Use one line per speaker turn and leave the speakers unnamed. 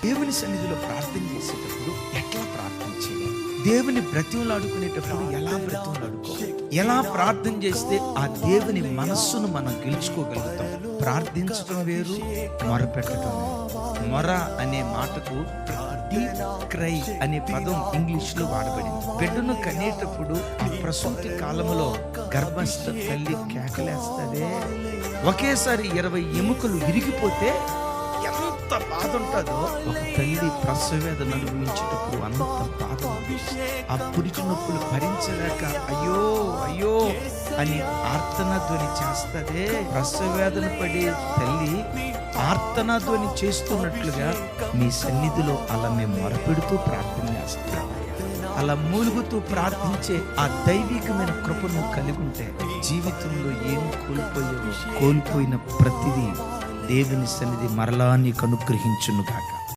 దేవుని సన్నిధిలో ప్రార్థన చేసేటప్పుడు ఎట్లా ప్రార్థన చేయాలి, దేవుని బ్రతిమలాడుకునేటప్పుడు ఎలా బ్రతిమలాడుకోవాలి, ఎలా ప్రార్థన చేస్తే ఆ దేవుని మనస్సును మనం గెలుచుకోగలుగుతాం. ప్రార్థించటం వేరు, మొరపెట్టడం వేరు. మొర అనే మాటకు డీప్ క్రై అనే పదం ఇంగ్లీష్ లో వాడబడింది. బిడ్డను కనేటప్పుడు ప్రసూతి కాలంలో గర్భస్థ తల్లి కేకలేస్తదే, ఒకేసారి 20 ఎముకలు విరిగిపోతే ఎంత బాధ ఉంటుందో, ఒక తల్లి ప్రసవ వేదన అనుభవించేటప్పుడు అంత బాధ. ఆ పురిటి నొప్పులు భరించలేక అయ్యో అయ్యో అని ఆర్తనాధ్వని చేస్తదే. ప్రసవ వేదన పడే తల్లి ఆర్తనాధ్వని చేస్తున్నట్లుగా మీ సన్నిధిలో అలా మేము మొరపెడుతూ ప్రార్థన చేస్తాం. అలా మూలుగుతూ ప్రార్థించే ఆ దైవికమైన కృపను కలిగి ఉంటే జీవితంలో ఏం కోల్పోయిన ప్రతిదీ దేవుని సన్నిధి మరలా నీకు అనుగ్రహించును గాక.